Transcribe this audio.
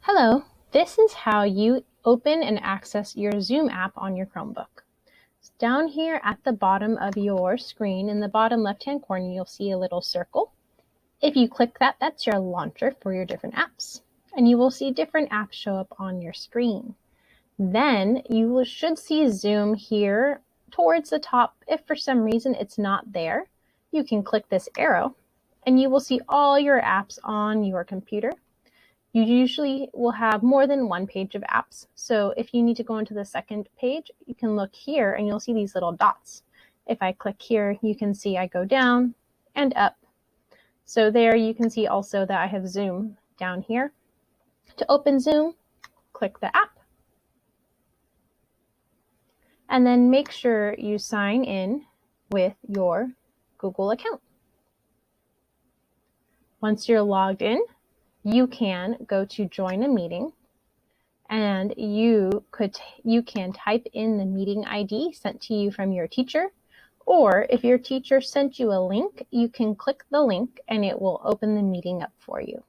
Hello, this is how you open and access your Zoom app on your Chromebook. Down here at the bottom of your screen, in the bottom left-hand corner, you'll see a little circle. If you click that, that's your launcher for your different apps. And you will see different apps show up on your screen. Then you should see Zoom here towards the top. If for some reason it's not there, you can click this arrow and you will see all your apps on your computer. You usually will have more than one page of apps. So if you need to go into the second page, you can look here and you'll see these little dots. If I click here, you can see I go down and up. So there you can see also that I have Zoom down here. To open Zoom, click the app. And then make sure you sign in with your Google account. Once you're logged in, you can go to join a meeting and you can type in the meeting ID sent to you from your teacher, or if your teacher sent you a link, you can click the link and it will open the meeting up for you.